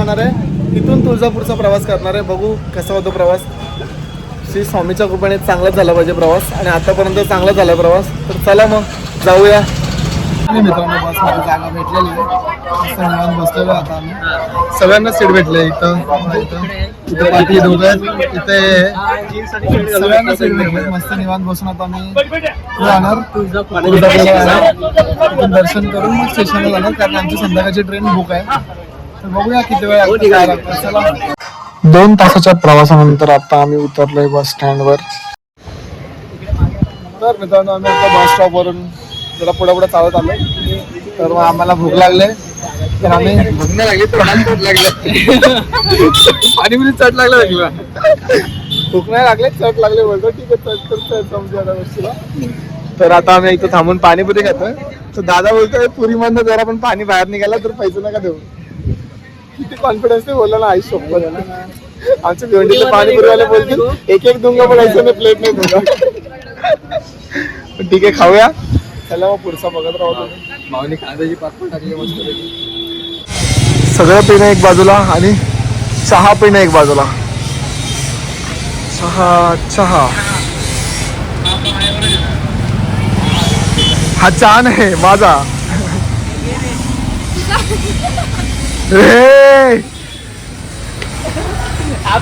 जाणार आहे, तिथून तुळजापूरचा प्रवास करणार आहे. बघू कसा होतो प्रवास. श्री स्वामीच्या कृपेने चांगलाच झाला पाहिजे प्रवास, आणि आतापर्यंत चांगला झाला प्रवास. तर चला मग जाऊया. मित्रांनो बसमध्ये जागा भेटलेली आहे, बसलेलो आता आम्ही. सगळ्यांना सीट भेटले. इथं इथं पाठी दोघं आहेत, इथे सगळ्यांना सीट भेटले. मस्त निवांत बसून आता आम्ही जाणार तुळजापूरला जाणार. दर्शन करून मग स्टेशनला जाणार, कारण आमची संध्याकाळची ट्रेन बुक आहे. तर बघूया किती वेळ लागतो. चला. 2 तासाच्या प्रवासानंतर आता आम्ही उतरलोय बस स्टँडवर. तर मित्रांनो आम्ही आता बस स्टॉपवरून जरा पुढे चालत आलो. तर मग आम्हाला भूक लागले, तर आम्ही भूक नाही लागली तर चट लागले. पाणीपुरी चट लागलं किंवा भूक नाही लागले, चट लागले. बोलतो ठीक आहे, चट करतोय समजा त्या गोष्टीला. तर आता आम्ही इथं थांबून पाणीपुरी खातोय. तर दादा बोलतोय पुरीमधनं जर आपण पाणी बाहेर निघाला तर पैसे नका देऊ. किती कॉन्फिडन्स बोलला ना आई सोबत. आमच्या भिवंडीचे पाणीपुरीवाले बोलतील एक दूंगा पण ऐसे मी प्लेट नाही दूंगा. ठीक आहे खाऊया. चला मग पुढचा बघत राहतो. माऊली कांद्याची पात पण टाकली मस्त. सगळं पिणं एक बाजूला आणि चहा पिणं एक बाजूला. चहा हा चहा नाही माझा.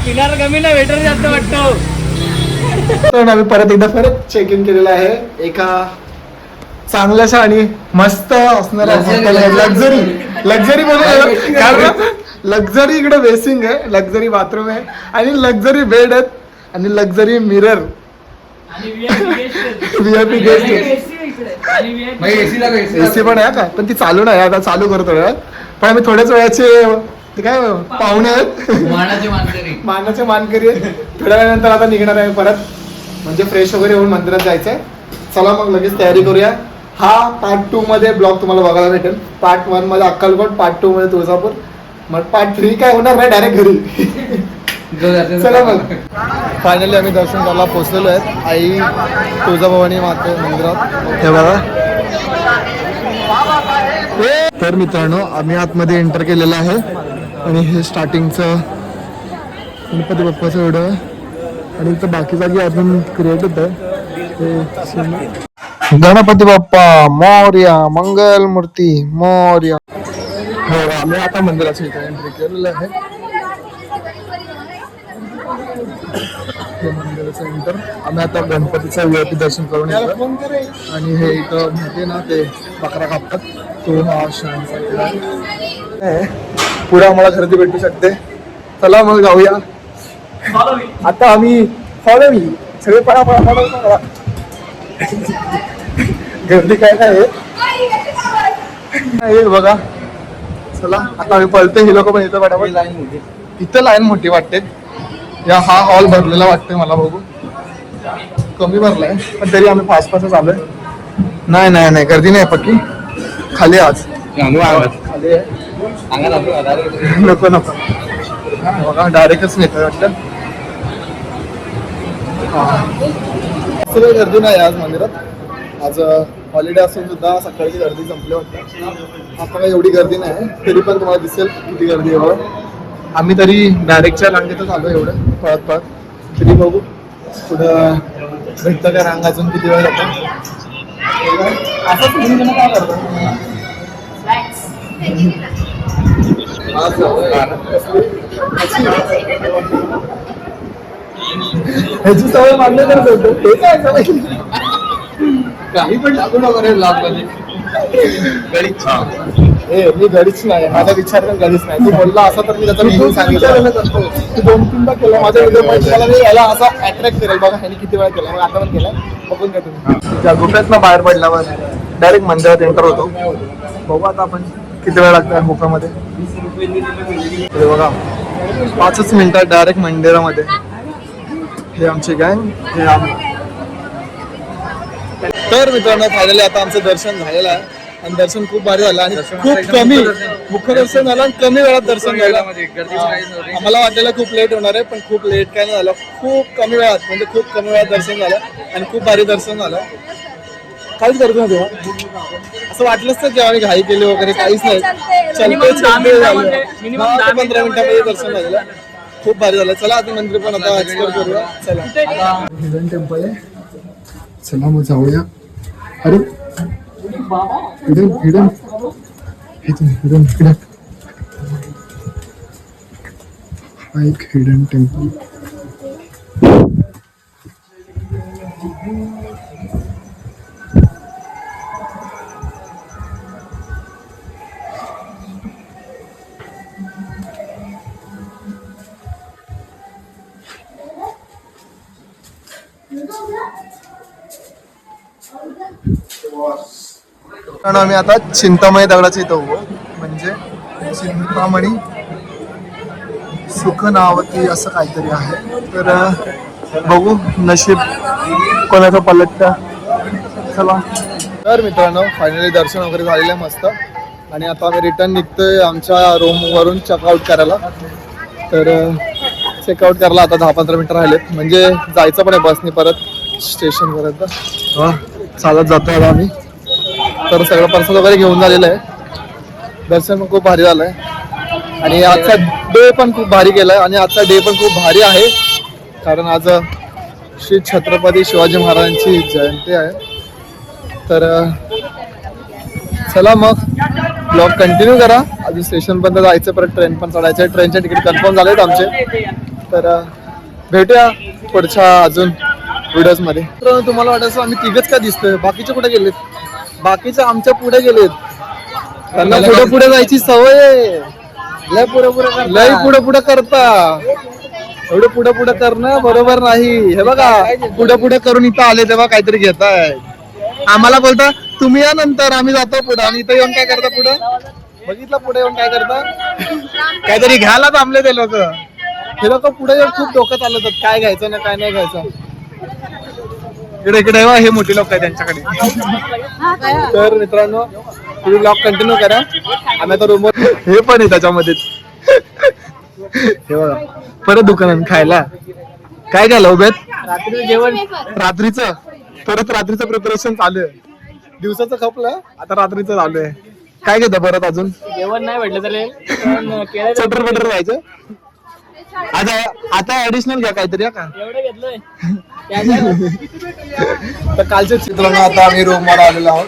पिणार कमी ना वेटर जास्त वाटतो. तर आम्ही परत चेक इन केलेलं आहे एका चांगल्याशा आणि मस्त असणाऱ्या लक्झरी बोलून. कारण लक्झरी इकडे बेसिंग आहे, लक्झरी बाथरूम आहे आणि लक्झरी बेड आहेत आणि luxury mirror. VIP guest AC पण आहे का, पण ती चालू नाही आता, चालू करतो. पण आम्ही थोड्याच वेळाचे ते काय पाहुणे आहेत, मानाचे मानकरी आहेत. थोड्या वेळानंतर आता निघणार आहे परत, म्हणजे फ्रेश वगैरे होऊन मंदिरात जायचंय. चला मग लगेच तयारी करूया. हा पार्ट 2 मध्ये ब्लॉग तुम्हाला बघायला भेटेल. पार्ट 1 मध्ये अक्कलकोट, पार्ट 2 मध्ये तुळजापूर, मग पार्ट 3 काय होणार नाही, डायरेक्ट घरी. चला मग. फायनली आम्ही दर्शन करायला पोहोचलेलो आहेत आई तुळजाभवानी माते मंदिरात. हे बघा. तर मित्रांनो आम्ही आतमध्ये एंटर केलेलं आहे आणि हे स्टार्टिंगचं गणपती बाप्पाचं एवढं, आणि इथं बाकी जागी अजून क्रिएट होत आहे. गणपती बाप्पा मोरया, मंगल मूर्ती मोरया. हो आम्ही आता मंदिराच्या इथे एंट्री केलेलं आहे. हे मंदिराचं एंटर. आम्ही आता गणपतीचं VIP दर्शन करून येतो. आणि हे इथं माहिती ना ते बकरा कापतात तो हा शांत. पुढे आम्हाला खरेदी भेटू शकते. चला मग जाऊया. आता आम्ही फॉलो मी सगळे पळा. गर्दी काय काय आहे बघा. चला आता आम्ही पळते. ही लोक पण इथं पटापट लाईन मोठी, इथं लाईन मोठी वाटते. या हा हॉल भरलेला वाटतंय मला. बघू कमी भरलाय पण तरी आम्ही फास्ट आलोय. नाही गर्दी नाही पक्की. खाली आज खाली आहे. नको बघा डायरेक्टच नेतोय वाटतं. गर्दी नाही आज मंदिरात. आज हॉलिडे असून सुद्धा सकाळची गर्दी संपली वाटतं. आता काही एवढी गर्दी नाही, तरी पण तुम्हाला दिसेल किती गर्दी आहे. आम्ही तरी डायरेक्टच्या रांगेतच आलो एवढं पळत. तरी बघू पुढं भेटतं का रांग, अजून किती वेळ जातो. असंच काय करतो ह्याची सवय मान्य करत होतो. हे काय सवय काही पण लागू नका ब्लॉग मध्ये. मी गडीच नाही, माझा विचार पण गडीच नाही. तू बोलला असा तर मी त्याचा व्हिडिओ सांगितलं. तू 2-3दा केला माझा व्हिडिओ. मला मी याला असा अट्रॅक्ट करेल. बघा ह्याने किती वेळा केला, मग आता पण केला. बघून घ्या तुम्ही. त्या गुफेतनं बाहेर पडल्यावर डायरेक्ट मंदिरात एंटर होतो. बघू आता आपण किती वेळ लागतो गुफेमध्ये. बघा 5च मिनिटात डायरेक्ट मंदिरामध्ये. हे आमची गँग, हे आम्ही. तर मित्रांनो फायनली आता आमचं दर्शन झालेलं आहे आणि दर्शन खूप भारी झालं आणि खूप कमी मुख्य दर्शन झालं आणि कमी वेळात दर्शन झालं. आम्हाला वाटलेलं खूप लेट होणार आहे, पण खूप लेट काय नाही झालं. खूप कमी वेळात, म्हणजे खूप कमी वेळात दर्शन झालं आणि खूप भारी दर्शन झालं. काहीच करतो ना तेव्हा असं वाटलंच तर जेव्हा आम्ही घाई केली वगैरे काहीच नाही Minimum 10 मिनिटामध्ये, minimum 10 15 मिनिटांमध्ये दर्शन झालं खूप भारी झालं चला आता मंदिर पण आता एक्सप्लोर करूया चला हिडन टेम्पल आहे चला मग जाऊया अरे hidden hidden hidden hidden hidden हा एक हिडन टेम्पल कारण आम्ही आता चिंतामणी दगडाच्या इथं उभो म्हणजे चिंतामणी सुखनावती असं काहीतरी आहे तर बघू नशीब कोणाचं पलटतं चला तर मित्रांनो फायनली दर्शन वगैरे झालेलं आहे मस्त आणि आता आम्ही रिटर्न निघतोय आमच्या रूमवरून चेकआउट करायला तर चेकआउट करायला आता 10-15 मिनिटं राहिलेत म्हणजे जायचं पण आहे बसने परत स्टेशनपर्यंत चालत जातो आता आम्ही तर सगळं पर्सल वगैरे घेऊन झालेलं आहे दर्शन पण खूप भारी झालं आहे आणि आजचा डे पण खूप भारी गेलाय आणि आजचा डे पण खूप भारी आहे कारण आज श्री छत्रपती शिवाजी महाराजांची जयंती आहे तर चला मग ब्लॉग कंटिन्यू करा अजून स्टेशनपर्यंत जायचं परत ट्रेन पण चढायचं आहे ट्रेनचे तिकीट कन्फर्म झालेत आमचे तर भेटूया पुढच्या अजून व्हिडिओजमध्ये तर तुम्हाला वाटायचं आम्ही तिघच का दिसतोय बाकीचे कुठे गेलेत बाकीचे आमच्या पुढे गेलेत त्यांना पुढे पुढे जायची सवय आहे लय पुढे पुढे करता एवढं पुढे पुढे करणं बरोबर नाही हे बघा पुढे पुढे करून इथं आले तेव्हा काहीतरी घेताय आम्हाला बोलता तुम्ही या नंतर आम्ही जातो पुढे आणि इथं येऊन काय करता पुढे बघितलं पुढे येऊन काय करता काहीतरी घ्यायला थांबले ते लोक हे लोक पुढे येऊन खूप डोकं चालवतात काय घ्यायचं ना काय नाही घ्यायचं इकडे इकडे हे मोठी लोक आहे त्यांच्याकडे तर मित्रांनो तुम्ही ब्लॉग कंटिन्यू करा आम्ही आता रूमवर हे पण आहे त्याच्यामध्येच हे बघा परत दुकानात खायला काय घ्यायला उभेत रात्री जेवण रात्रीचं परत रात्रीचं प्रिपरेशन चालू आहे दिवसाचं खपलं आता रात्रीचं चालू आहे काय घेतं परत अजून जेवण नाही भेटलं चालेल चटर बटर जायचं आता ऍडिशनल घ्या काहीतरी का एवढं घेतलंय तर कालच्या चित्रांना आता आम्ही रूमवर आलेलो आहोत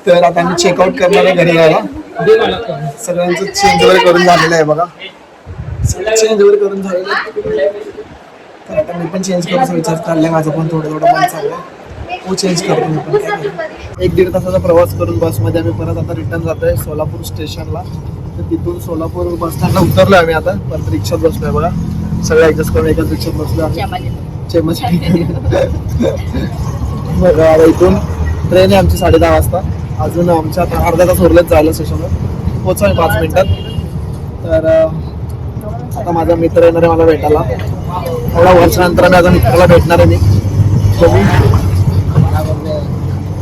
तर आता आम्ही चेकआउट करणार आहे घरी यायला सगळ्यांचं चेंज वगैरे करून झालेलं आहे बघा चेंज वगैरे करून झालेलं आहे तर आता मी पण चेंज करायचा विचार चाललाय माझं पण थोडं मन चाललंय तो चेंज करतो मी पण 1-1.5 तासाचा प्रवास करून बसमध्ये आम्ही परत आता रिटर्न जातोय सोलापूर स्टेशनला तर तिथून सोलापूर बस स्टँडला उतरलोय आम्ही आता परत रिक्षात बसलोय बघा सगळं ऍडजस्ट करून एकाच रिक्षात बसलो आम्ही बघा आता इथून ट्रेन आहे आमची 10:30 वाजता अजून आमच्या आता अर्धा तास उरलेच जायला स्टेशनवर पोहोचू 5 मिनिटात तर आता माझा मित्र येणार आहे मला भेटायला एवढा वर्षानंतर मी आता मित्राला भेटणार आहे मी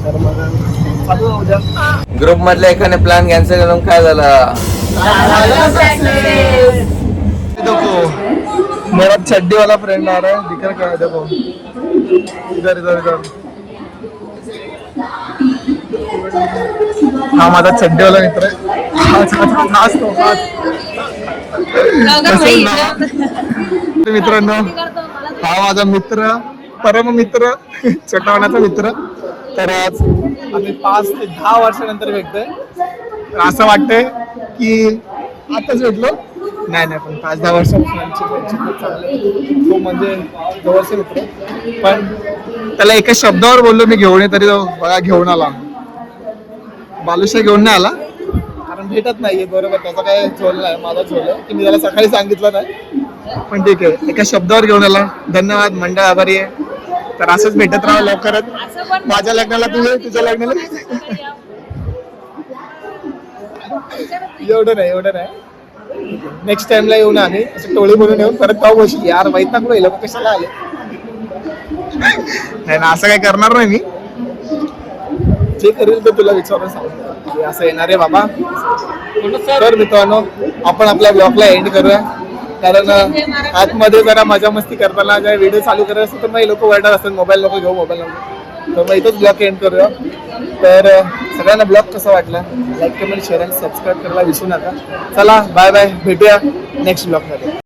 तर मग उद्या ग्रुप मधल्या एकाने प्लॅन कॅन्सल करून काय झालं देखो मेरा चड्डी वाला फ्रेंड आ रहा है दिख रहा क्या है देखो इधर इधर इधर हा माझा चड्डी वाला मित्र आहे मित्रांनो हा माझा मित्र परम मित्र चटवण्याचा मित्र तर आज आम्ही 5 ते 10 वर्षानंतर भेटतोय असं वाटतंय की आताच भेटलो नाही पण 5-10 वर्षांची तो म्हणजे जवळचे मित्र पण त्याला एका शब्दावर बोललो मी घेऊन ये तरी तो बघा घेऊन आला बालुशा घेऊन नाही आला कारण भेटत नाहीये बरोबर त्याचा काय झोल नाही माझा झोल आहे की मी त्याला सकाळी सांगितलं नाही पण ठीक आहे एका शब्दावर घेऊन आला धन्यवाद मंडळ आभारी आहे तर असंच भेटत राहा लवकरच माझ्या लग्नाला तुझ्या लग्नाला एवढं नाही नेक्स्ट टाइमला येऊन आम्ही असं टोळी म्हणून येऊन परत पाव बसली यार माहित ना कुठे लोक कशाला आले नाही ना असं काय करणार नाही मी जे करेल तर तुला विचारून सांगतो असं येणार आहे बाबा तर मित्रांनो आपण आपल्या ब्लॉगला एंड करूया कारण आतमध्ये जरा मजा मस्ती करताना काय व्हिडिओ चालू करत असतो तर मग लोक वरडत असतात मोबाईल नको घेऊ मोबाईल नको तर मग इथंच ब्लॉग एंड करूया. तर सगळ्यांना ब्लॉग कसा वाटला लाईक कमेंट शेअर आणि सबस्क्राईब करायला विसरू नका. चला बाय बाय, भेटूया नेक्स्ट ब्लॉगमध्ये.